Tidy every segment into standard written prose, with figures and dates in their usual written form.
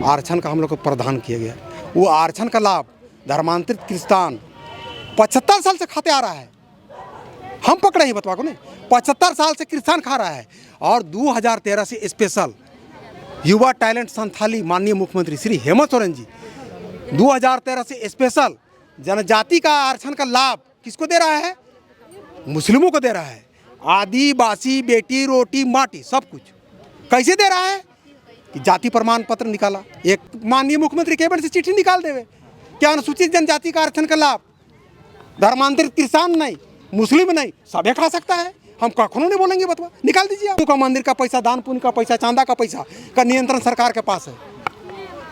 आरक्षण का हम लोग को प्रदान किया गया। वो आरक्षण का लाभ धर्मांतरित क्रिस्तान 75 साल से खाते आ रहा है। हम पकड़े ही बतवा को नहीं, 75 साल से क्रिस्तान खा रहा है। और 2013 से स्पेशल युवा टैलेंट संथाली माननीय मुख्यमंत्री श्री हेमंत सोरेन जी 2013 से स्पेशल जनजाति का आरक्षण का लाभ किसको दे रहा है? मुस्लिमों को दे रहा है। आदिवासी बेटी रोटी माटी सब कुछ कैसे दे रहा है कि जाति प्रमाण पत्र निकाला। एक माननीय मुख्यमंत्री कैबिनेट से चिट्ठी निकाल देवे क्या अनुसूचित जनजाति का आरक्षण का लाभ धर्मांतरित किसान नहीं, मुस्लिम नहीं, सभी खा सकता है। हम कखनों नहीं बोलेंगे, बतवा निकाल दीजिए। आपका मंदिर का पैसा, दान पुण्य का पैसा, चांदा का पैसा का नियंत्रण सरकार के पास है।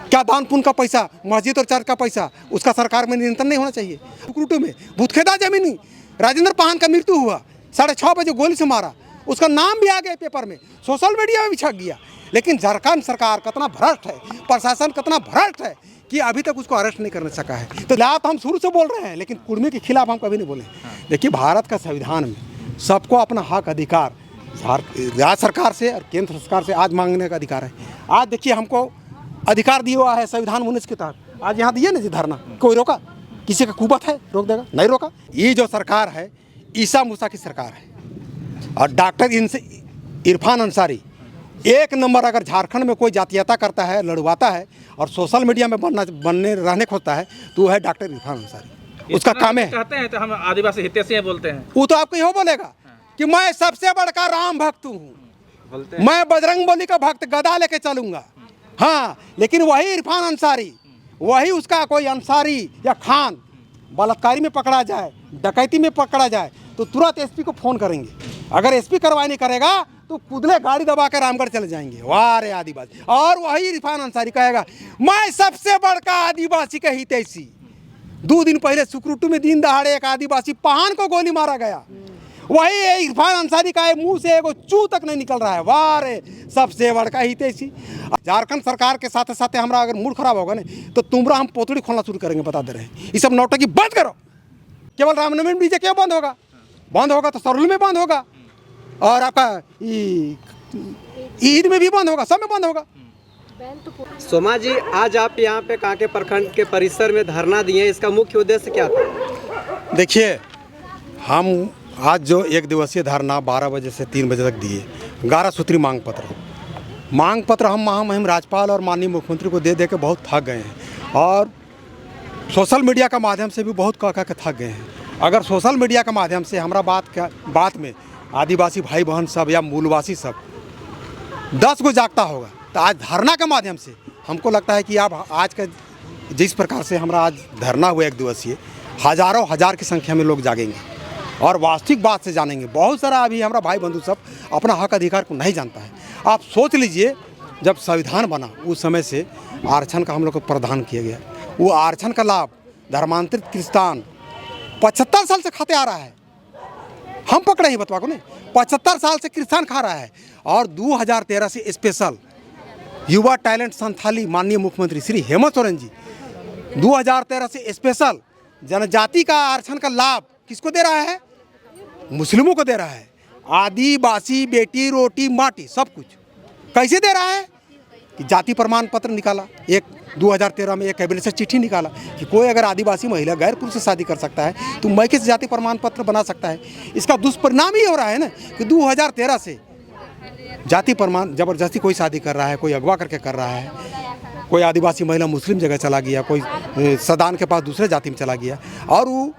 क्या दान पुण्य का पैसा, मस्जिद और चर्च का पैसा, उसका सरकार में नियंत्रण नहीं होना चाहिए? कुकुटू में भूतखेदा जमीनी राजेंद्र पाहन का मृत्यु हुआ, 6:30 बजे गोली से मारा, उसका नाम भी आ गया पेपर में, सोशल मीडिया में भी छप गया। लेकिन झारखंड सरकार कितना भ्रष्ट है, प्रशासन कितना भ्रष्ट है कि अभी तक उसको अरेस्ट नहीं करने सका है। तो खिलाफ हम शुरू से बोल रहे हैं, लेकिन कुर्मी के खिलाफ हम कभी नहीं बोले। देखिए, भारत का संविधान में सबको अपना हक अधिकार राज्य सरकार से और केंद्र सरकार से आज मांगने का अधिकार है। आज देखिए, हमको अधिकार दिया हुआ है संविधान 19 के तहत। आज यहाँ दिए ना जी धरना, कोई रोका? किसी का कुबत है रोक देगा? नहीं रोका। ये जो सरकार है ईसा मूसा की सरकार है। और डॉक्टर इरफान अंसारी एक नंबर अगर झारखंड में कोई जातीयता करता है, लड़वाता है और सोशल मीडिया में रहने खोजता है तो वो है डॉक्टर इरफान अंसारी। उसका काम है, कहते हैं तो हम आदिवासी हितैषी बोलते हैं। वो तो आपको यही बोलेगा कि मैं सबसे बड़का राम भक्त हूँ, मैं बजरंगबली का भक्त, गदा लेके चलूंगा। हाँ, लेकिन वही इरफान अंसारी, वही उसका कोई अंसारी या खान बलात्कारी में पकड़ा जाए, डकैती में पकड़ा जाए तो तुरंत एसपी को फोन करेंगे। अगर एसपी कार्रवाई नहीं करेगा तो कुदले गाड़ी दबा कर रामगढ़ चले जाएंगे। वाह रे आदिवासी। और वही इरफान अंसारी कहेगा मैं सबसे बड़का आदिवासी का हितैषी। 2 दिन पहले सुकरूटू में दिन दहाड़े एक आदिवासी पहान को गोली मारा गया। वही इरफान अंसारी का मुंह से एगो चू तक नहीं निकल रहा है। वाह रे सबसे बड़का हितैषी। झारखंड सरकार के साथ साथ हमारा अगर मूड खराब होगा ना तो तुमरा हम पोतड़ी खोलना शुरू करेंगे, बता दे रहे हैं। ये सब नौटंकी बंद करो। केवल रामनवमी डीजे क्यों बंद होगा? बंद होगा तो सरुल में बंद होगा, और आपका ईद में भी बंद होगा, सब में बंद होगा। सोमा जी, आज आप यहाँ पे कांके प्रखंड के परिसर में धरना दिए, इसका मुख्य उद्देश्य क्या था? देखिए, हम आज जो 1 दिवसीय धरना 12 बजे से 3 बजे तक दिए, 11 सूत्री मांग पत्र हम महामहिम राज्यपाल और माननीय मुख्यमंत्री को दे के बहुत थक गए हैं। और सोशल मीडिया का माध्यम से भी बहुत कह के थक गए हैं। अगर सोशल मीडिया के माध्यम से हमारा बात में आदिवासी भाई बहन सब या मूलवासी सब 10 को जागता होगा तो आज धरना के माध्यम से हमको लगता है कि आप आज का जिस प्रकार से हमारा आज धरना हुआ 1 दिवसीय, हजारों हजार की संख्या में लोग जागेंगे और वास्तविक बात से जानेंगे। बहुत सारा अभी हमारा भाई बंधु सब अपना हक अधिकार को नहीं जानता है। आप सोच लीजिए, जब संविधान बना उस समय से आरक्षण का हम लोग को प्रदान किया गया। वो आरक्षण का लाभ धर्मांतरित क्रिस्तान 75 साल से खाते आ रहा है। हम पकड़े ही बतवा को नहीं, 75 साल से क्रिस्तान खा रहा है। और 2013 से स्पेशल युवा टैलेंट संथाली माननीय मुख्यमंत्री श्री हेमंत सोरेन जी 2013 से स्पेशल जनजाति का आरक्षण का लाभ किसको दे रहा है? मुस्लिमों को दे रहा है। आदिवासी बेटी रोटी माटी सब कुछ कैसे दे रहा है कि जाति प्रमाण पत्र निकाला। एक 2013 में एक कैबिनेट से चिट्ठी निकाला कि कोई अगर आदिवासी महिला गैर पुरुष से शादी कर सकता है तो मैं किस जाति प्रमाण पत्र बना सकता है। इसका दुष्परिणाम ही हो रहा है ना कि 2013 से जाति प्रमाण जबरदस्ती कोई शादी कर रहा है, कोई अगवा करके कर रहा है, कोई आदिवासी महिला मुस्लिम जगह चला गया, कोई सदान के पास दूसरे जाति में चला गया। और वो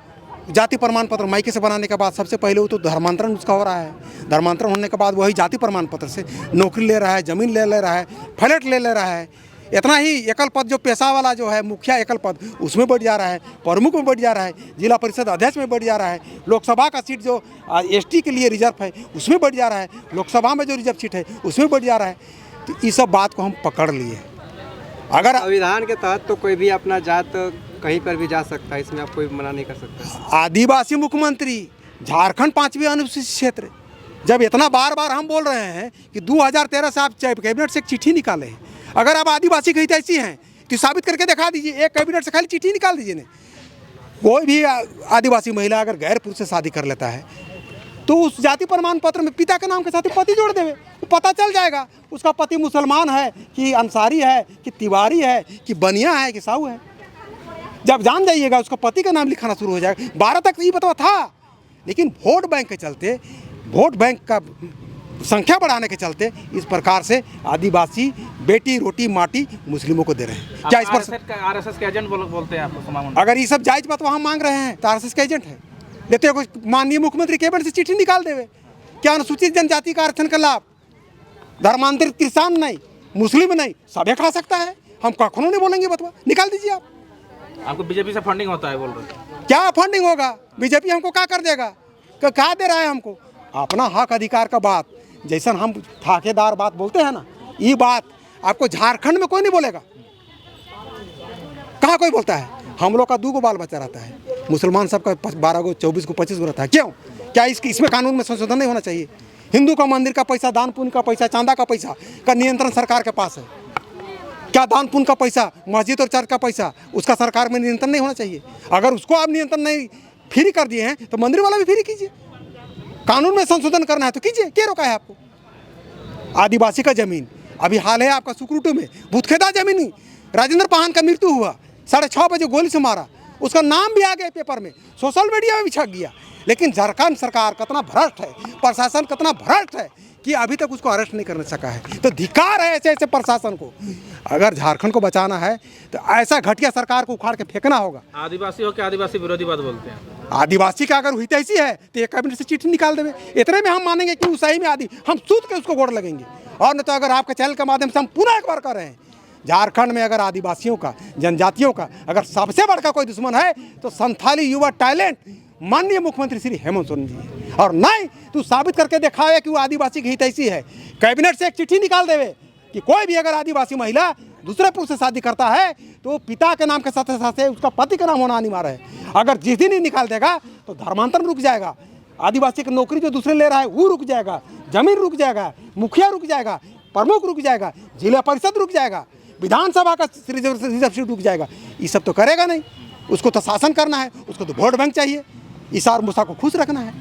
जाति प्रमाण पत्र मायके से बनाने के बाद सबसे पहले वो तो धर्मांतरण उसका हो रहा है। धर्मांतरण होने के बाद वही जाति प्रमाण पत्र से नौकरी ले रहा है, ज़मीन ले रहा है, फ्लैट ले रहा है। इतना ही एकल पद जो पेशा वाला जो है मुखिया एकल पद उसमें बढ़ जा रहा है, प्रमुख में बढ़ जा रहा है, जिला परिषद अध्यक्ष में बढ़ जा रहा है, लोकसभा का सीट जो एसटी के लिए रिजर्व है उसमें बढ़ जा रहा है, लोकसभा में जो रिजर्व सीट है उसमें बढ़ जा रहा है। तो इस सब बात को हम पकड़ लिए। अगर संविधान के तहत तो कोई भी अपना जात कहीं पर भी जा सकता है, इसमें आप कोई मना नहीं कर सकता। आदिवासी मुख्यमंत्री झारखंड 5वीं अनुसूचित क्षेत्र, जब इतना बार बार हम बोल रहे हैं कि 2013 से आप कैबिनेट से एक चिट्ठी निकाले हैं, अगर आप आदिवासी कहीं ऐसी हैं तो साबित करके दिखा दीजिए। एक कैबिनेट से खाली चिट्ठी निकाल दीजिए। कोई भी आदिवासी महिला अगर गैर पुरुष से शादी कर लेता है तो उस जाति प्रमाण पत्र में पिता के नाम के साथ पति जोड़ देवे, पता चल जाएगा उसका पति मुसलमान है कि अंसारी है कि तिवारी है कि बनिया है कि साहू है। जब जान जाइएगा उसका पति का नाम लिखाना शुरू हो जाएगा। 12 तक ये पता था, लेकिन वोट बैंक के चलते, वोट बैंक का संख्या बढ़ाने के चलते इस प्रकार से आदिवासी बेटी रोटी माटी मुस्लिमों को दे रहे हैं। क्या इस पर आरएसएस के एजेंट बोलते हैं आपको समाज? अगर ये सब जायज बात वहाँ मांग रहे हैं तो आरएसएस के एजेंट है। लेते हो माननीय मुख्यमंत्री कैबिनेट से चिट्ठी निकाल देवे, क्या अनुसूचित जनजाति का आरक्षण का लाभ धर्मांतरित किसान नहीं, मुस्लिम नहीं, सभी खा सकता है। हम कखनों नहीं बोलेंगे, बतवा निकाल दीजिए आप। आपको बीजेपी से फंडिंग होता है बोल रहे? क्या फंडिंग होगा? बीजेपी हमको क्या कर देगा? क्या दे रहा है हमको? अपना हक अधिकार का बात, जैसा हम ठाकेदार बात बोलते हैं ना, ये बात आपको झारखंड में कोई नहीं बोलेगा। कहाँ कोई बोलता है? हम लोग का 2 बाल बच्चा रहता है, मुसलमान सबका 12 को 24 को 25 को रहता है। क्यों? क्या इसमें कानून में संशोधन नहीं होना चाहिए? हिंदू का मंदिर का पैसा, दान पुण्य का पैसा, चांदा का पैसा का नियंत्रण सरकार के पास है। क्या दान पुण्य का पैसा, मस्जिद और चर्च का पैसा, उसका सरकार में नियंत्रण नहीं होना चाहिए? अगर उसको आप नियंत्रण नहीं फ्री कर दिए हैं तो मंदिर वाला भी फ्री कीजिए। कानून में संशोधन करना है तो कीजिए, क्या रोका है आपको? आदिवासी का जमीन अभी हाल है आपका सुकरूटू में भूतखेदा जमीन, राजेंद्र पाहन का मृत्यु हुआ, 6:30 बजे गोली से मारा, उसका नाम भी आ गया पेपर में, सोशल मीडिया में भी छप गया। लेकिन झारखंड सरकार कितना भ्रष्ट है, प्रशासन कितना भ्रष्ट है कि अभी तक उसको अरेस्ट नहीं कर सका है। तो धिक्कार है ऐसे ऐसे प्रशासन को। अगर झारखंड को बचाना है तो ऐसा घटिया सरकार को उखाड़ के फेंकना होगा। आदिवासी हो क्या आदिवासी विरोधी बात बोलते हैं? आदिवासी का अगर हुई तैसी है तो एक कैबिनेट से चिट्ठी निकाल देवे, इतने में हम मानेंगे कि सही में हम सूद के उसको गोड़ लगेंगे। और नहीं तो अगर आपके चैनल के माध्यम से हम पुनः एक बार कर रहे हैं, झारखंड में अगर आदिवासियों का, जनजातियों का अगर सबसे बड़ा कोई दुश्मन है तो संथाली युवा टैलेंट माननीय मुख्यमंत्री श्री हेमंत सोरेन जी है। और नहीं तो साबित करके दिखावे कि वो आदिवासी की हित ऐसी है, कैबिनेट से एक चिट्ठी निकाल देवे कि कोई भी अगर आदिवासी महिला दूसरे पुरुष से शादी करता है तो पिता के नाम के साथ साथ उसका पति का नाम होना अनिवार्य है। अगर जिस दिन ही निकाल देगा तो धर्मांतरण रुक जाएगा, आदिवासी की नौकरी जो दूसरे ले रहा है वो रुक जाएगा, जमीन रुक जाएगा, मुखिया रुक जाएगा, प्रमुख रुक जाएगा, जिला परिषद रुक जाएगा, विधानसभा का रिजर्व सीट रुक जाएगा। ये सब तो करेगा नहीं, उसको तो शासन करना है, उसको तो वोट बैंक चाहिए, ईसार मूसा को खुश रखना है।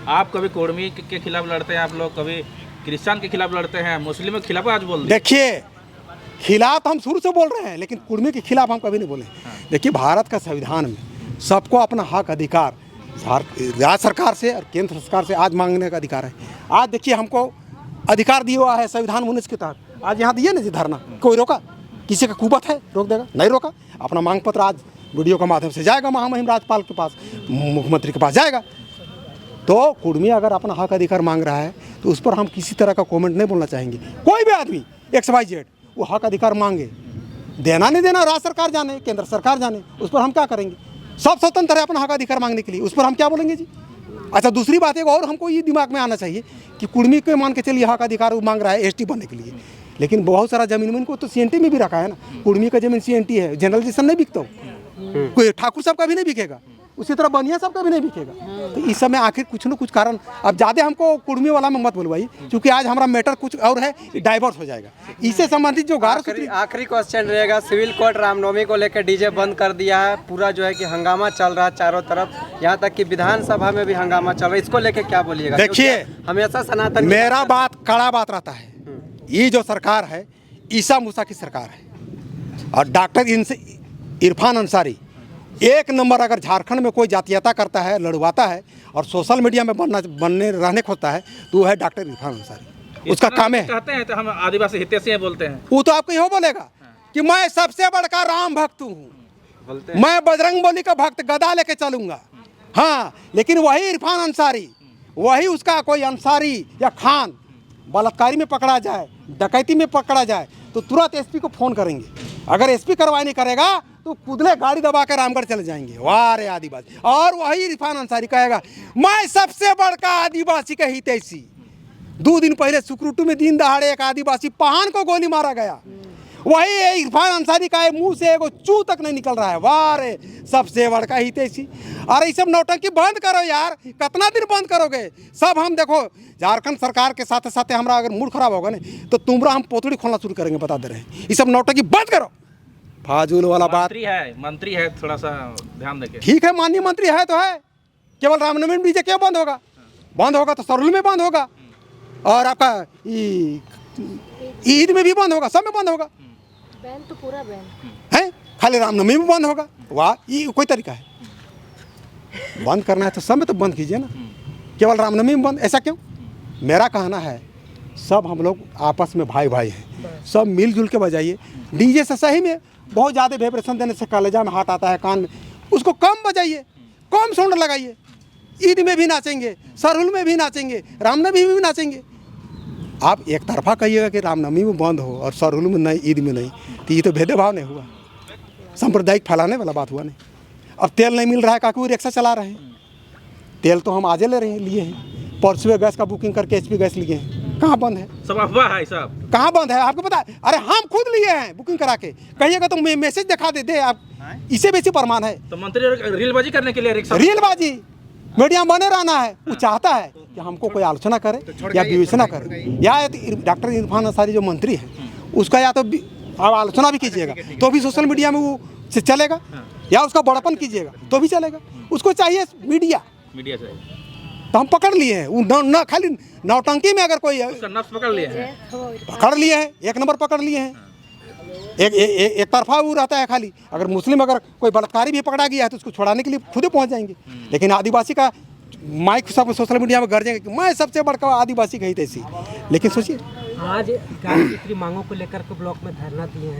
आप कभी कुर्मी के खिलाफ लड़ते हैं, आप लोग कभी क्रिश्चियन के खिलाफ लड़ते हैं, मुस्लिमों के खिलाफ आज बोल रहे हैं। देखिए खिलाफ हम शुरू से बोल रहे हैं, लेकिन कुर्मी के खिलाफ हम कभी नहीं बोले। देखिए भारत का संविधान में सबको अपना हक अधिकार राज्य सरकार से और केंद्र सरकार से आज मांगने का अधिकार है। आज देखिए हमको अधिकार दिया हुआ है संविधान 19 के तहत, आज यहाँ दिए ना जी धरना, कोई रोका? किसी का कुबत है रोक देगा? नहीं रोका। अपना मांग पत्र आज वीडियो के माध्यम से जाएगा महामहिम राज्यपाल के पास, मुख्यमंत्री के पास जाएगा। तो कुर्मी अगर अपना हक अधिकार मांग रहा है तो उस पर हम किसी तरह का कमेंट नहीं बोलना चाहेंगे। कोई भी आदमी XYZ वो हक अधिकार मांगे, देना नहीं देना राज्य सरकार जाने, केंद्र सरकार जाने, उस पर हम क्या करेंगे? सब स्वतंत्र है अपना हक अधिकार मांगने के लिए, उस पर हम क्या बोलेंगे जी? अच्छा दूसरी बात एक और हमको ये दिमाग में आना चाहिए कि कुर्मी को मान के चलिए हक अधिकार वो मांग रहा है ST बनने के लिए, लेकिन बहुत सारा जमीन में इनको तो CNT में भी रखा है ना। कुर्मी का जमीन CNT है, जनरलाइजेशन नहीं बिकता, कोई ठाकुर साहब का भी नहीं बिकेगा, उसी तरह बनिया साहब का भी नहीं बिकेगा। तो इस समय आखिर कुछ न कुछ कारण, अब ज़्यादा हमको कुर्मी वाला में मत बोलवाई, क्योंकि आज हमारा मैटर कुछ और है, डाइवर्ट हो जाएगा। इससे संबंधित जो आखिरी क्वेश्चन रहेगा, सिविल कोर्ट रामनवमी को लेकर DJ बंद कर दिया है, पूरा जो है कि हंगामा चल रहा है चारों तरफ, यहाँ तक कि विधानसभा में भी हंगामा चल रहा है, इसको लेकर क्या बोलिएगा? देखिए हमेशा सनातन मेरा बात कड़ा बात रहता है, ये जो सरकार है ईसा मूसा की सरकार है और डॉक्टर इरफान अंसारी एक नंबर। अगर झारखंड में कोई जातीयता करता है, लड़वाता है और सोशल मीडिया में बनने रहने खोजता है तो वो है डॉक्टर इरफान अंसारी। उसका काम है, कहते हैं तो हम आदिवासी हितैषी हैं बोलते हैं, वो तो आपको यही बोलेगा कि मैं सबसे बड़का राम भक्त हूँ, मैं बजरंगबली का भक्त, गदा लेके चलूंगा। हाँ, लेकिन वही इरफान अंसारी, वही उसका कोई अंसारी या खान बलात्कारी में पकड़ा जाए, डकैती में पकड़ा जाए तो तुरंत SP को फ़ोन करेंगे। अगर SP कार्रवाई नहीं करेगा तो कुदले गाड़ी दबा कर रामगढ़ चले जाएंगे। वाह रे आदिवासी। और वही इरफान अंसारी कहेगा मैं सबसे बड़का आदिवासी का हितैषी। 2 दिन पहले सुकरूटू में दिन दहाड़े एक आदिवासी पाहन को गोली मारा गया, वही इरफान अंसारी का मुंह से एगो चू तक नहीं निकल रहा है। वाह रे सबसे बड़का हितैषी। अरे ये सब नौटंकी बंद करो यार, कितना दिन बंद करोगे? सब हम देखो झारखंड सरकार के साथ साथ हमारा अगर मूड खराब होगा ना तो तुमरा हम पोतड़ी खोलना शुरू करेंगे, बता दे रहे हैं। ये सब नौटंकी बंद करो, फाजूल वाला बात। मंत्री है थोड़ा सा ध्यान देके। ठीक है, माननीय मंत्री है तो है, केवल रामनवमी डीजे क्यों बंद होगा? बंद होगा तो सरुल में बंद होगा, और आपका ईद में भी बंद होगा, सब में बंद होगा, बैन तो पूरा बैन है। खाली रामनवमी में बंद होगा, वाह ये कोई तरीका है? बंद करना है तो सब में तो बंद कीजिए ना, केवल रामनवमी में बंद, ऐसा क्यों? मेरा कहना है सब हम लोग आपस में भाई भाई हैं, सब मिलजुल के बजाइए। डीजे से सही में बहुत ज़्यादा वाइब्रेशन देने से कलेजा में हाथ आता है, कान में, उसको कम बजाइए, कम साउंड लगाइए। ईद में भी नाचेंगे, सरहुल में भी नाचेंगे, रामनवमी में भी नाचेंगे। आप एक तरफा कहिएगा कि रामनवमी में बंद हो और सरहुल में नहीं, ईद में नहीं, तो ये तो भेदभाव नहीं हुआ, सांप्रदायिक फैलाने वाला बात हुआ नहीं। अब तेल नहीं मिल रहा है, काकू रिक्शा चला रहे हैं, तेल तो हम आज लिए हैं, परसों गैस का बुकिंग करके HP गैस लिए हैं, कहाँ बंद है? सब अफवाह है सब, कहाँ बंद है आपको पता है? अरे हम खुद लिए हैं बुकिंग करा के, कहिएगा तो मैसेज दिखा दे आप, इससे बेसी प्रमाण है। तो मंत्री रीलबाजी करने के लिए रिक्शा, रीलबाजी मीडिया बने रहना है, वो चाहता है कि हमको कोई आलोचना करे या विवेचना करे, या डॉक्टर इरफान अंसारी जो मंत्री हैं उसका या तो आप आलोचना भी कीजिएगा तो भी सोशल मीडिया में वो चलेगा, या उसका बड़ापन कीजिएगा तो भी चलेगा। उसको चाहिए मीडिया से तो हम पकड़ लिए हैं। वो न खाली नौटंकी में अगर कोई उसका नफ्स पकड़ लिए हैं, पकड़ लिए हैं, एक नंबर पकड़ लिए हैं। एक तरफा वो रहता है खाली, अगर मुस्लिम अगर कोई बलात्कारी भी पकड़ा गया है तो उसको छुड़ाने के लिए खुद ही पहुंच जाएंगे। लेकिन आदिवासी का माइक सब सोशल मीडिया में गरजेंगे कि मैं सबसे बड़का आदिवासी कही तैसी। लेकिन सोचिए आज गाय की मांगों को लेकर के ब्लॉक में धरना दिए हैं।